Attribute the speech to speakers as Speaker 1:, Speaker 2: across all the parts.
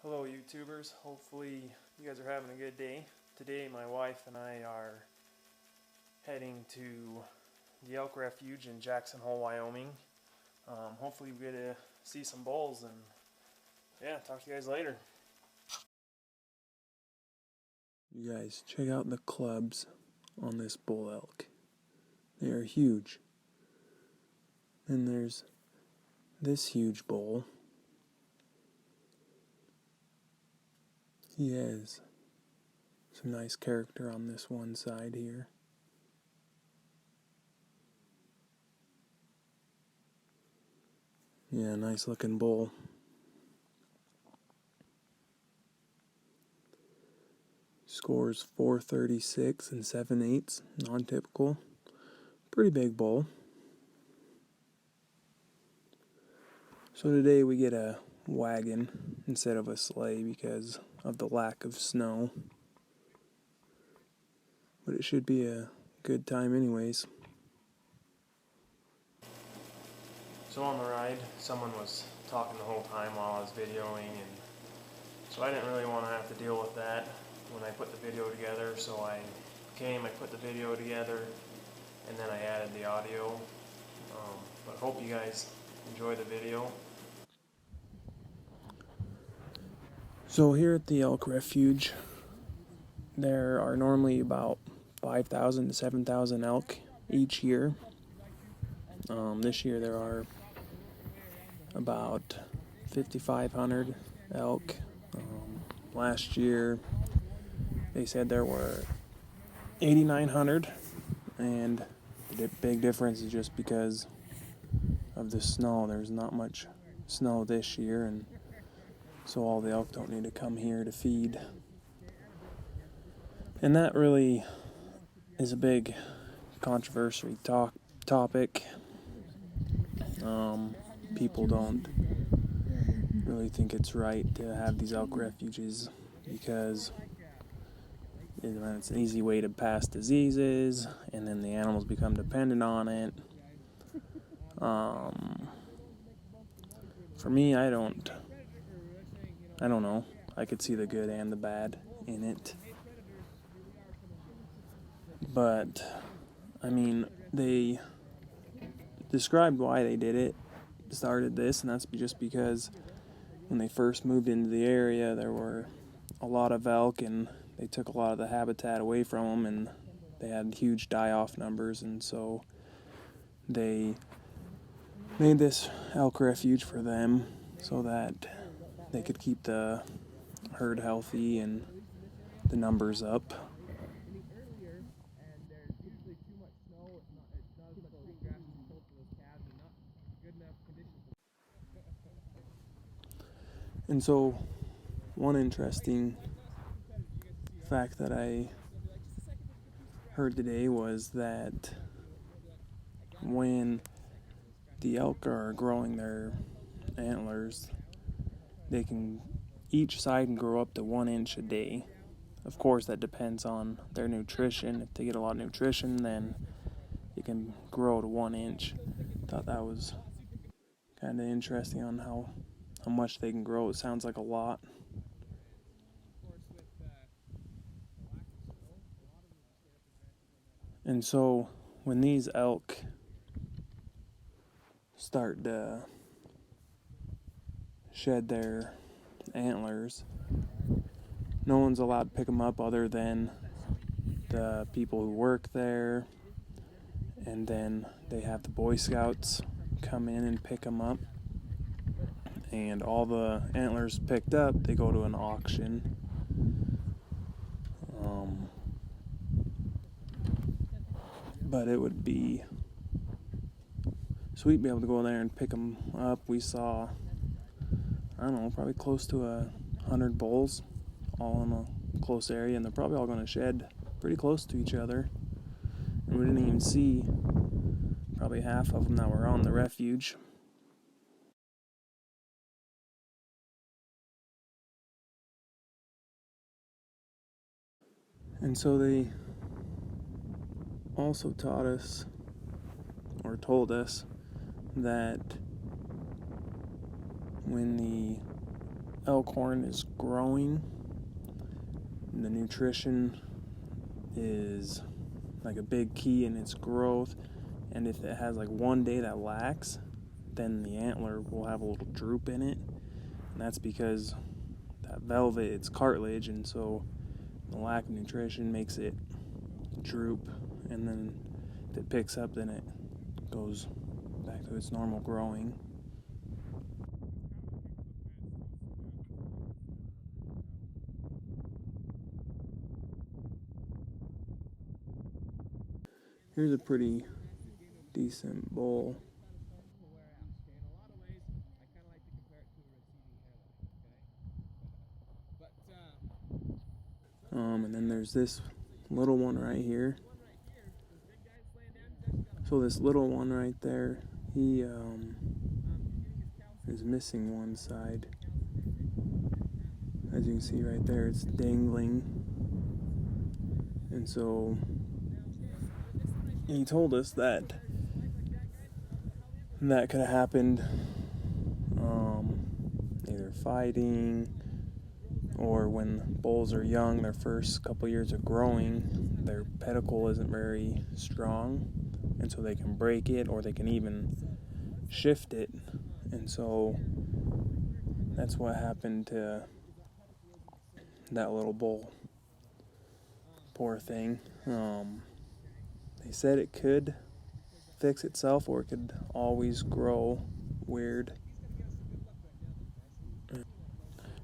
Speaker 1: Hello YouTubers, hopefully you guys are having a good day. Today my wife and I are heading to the Elk Refuge in Jackson Hole, Wyoming. Hopefully we get to see some bulls, and yeah, talk to you guys later.
Speaker 2: You guys, check out the clubs on this bull elk. They are huge. And there's this huge bull. He has some nice character on this one side here. Yeah, nice looking bull. Scores 436 and 7/8, non-typical. Pretty big bull. So today we get a wagon instead of a sleigh because of the lack of snow. But it should be a good time anyways.
Speaker 1: So on the ride, someone was talking the whole time while I was videoing, and so I didn't really want to have to deal with that when I put the video together. So I put the video together, and then I added the audio. But I hope you guys enjoy the video.
Speaker 2: So here at the Elk Refuge, there are normally about 5,000 to 7,000 elk each year. This year there are about 5,500 elk. Last year they said there were 8,900, and the big difference is just because of the snow. There's not much snow this year, and so all the elk don't need to come here to feed. And that really is a big controversy topic. People don't really think it's right to have these elk refuges because it's an easy way to pass diseases, and then the animals become dependent on it. For me, I don't know. I could see the good and the bad in it. But, I mean, they described why they started this, and that's just because when they first moved into the area, there were a lot of elk, and they took a lot of the habitat away from them, and they had huge die-off numbers, and so they made this elk refuge for them so that they could keep the herd healthy and the numbers up. And so, one interesting fact that I heard today was that when the elk are growing their antlers, each side can grow up to 1 inch a day. Of course, that depends on their nutrition. If they get a lot of nutrition, then it can grow to 1 inch. Thought that was kind of interesting on how much they can grow. It sounds like a lot. And so when these elk start to shed their antlers, no one's allowed to pick them up other than the people who work there, and then they have the Boy Scouts come in and pick them up, and all the antlers picked up, they go to an auction. But it would be sweet to be able to go there and pick them up. We saw, I don't know, probably close to 100 bulls all in a close area, and they're probably all going to shed pretty close to each other. And we didn't even see probably half of them that were on the refuge. And so they also taught us, or told us, that when the elk horn is growing, and the nutrition is like a big key in its growth. And if it has like one day that lacks, then the antler will have a little droop in it, and that's because that velvet, it's cartilage, and so the lack of nutrition makes it droop, and then if it picks up, then it goes back to its normal growing. Here's a pretty decent bull. And then there's this little one right here. So this little one right there, he is missing one side. As you can see right there, it's dangling. And so he told us that could have happened either fighting, or when bulls are young, their first couple years of growing, their pedicle isn't very strong, and so they can break it, or they can even shift it. And so that's what happened to that little bull. Poor thing. They said it could fix itself, or it could always grow weird.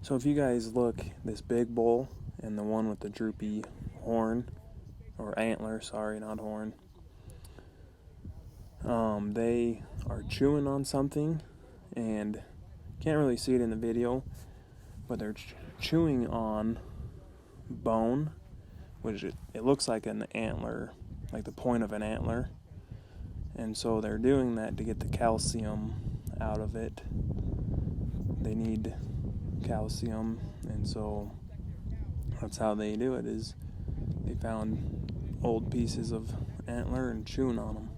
Speaker 2: So if you guys look, this big bull and the one with the droopy horn, or antler, sorry, not horn, they are chewing on something, and can't really see it in the video, but they're chewing on bone, which it looks like an antler, like the point of an antler. And so they're doing that to get the calcium out of it. They need calcium, and so that's how they do it, is they found old pieces of antler and chewing on them.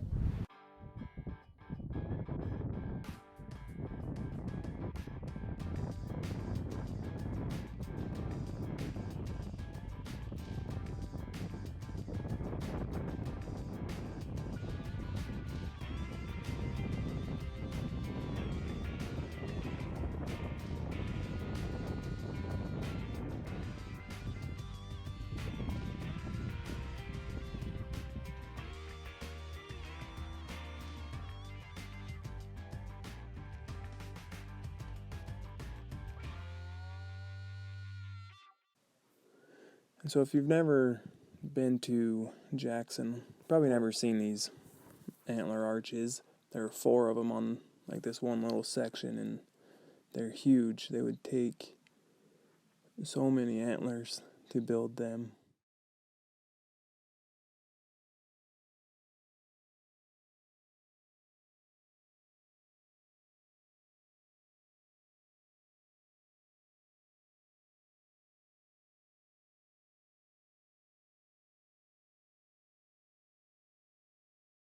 Speaker 2: And so if you've never been to Jackson, probably never seen these antler arches. There are 4 of them on like this one little section, and they're huge. They would take so many antlers to build them.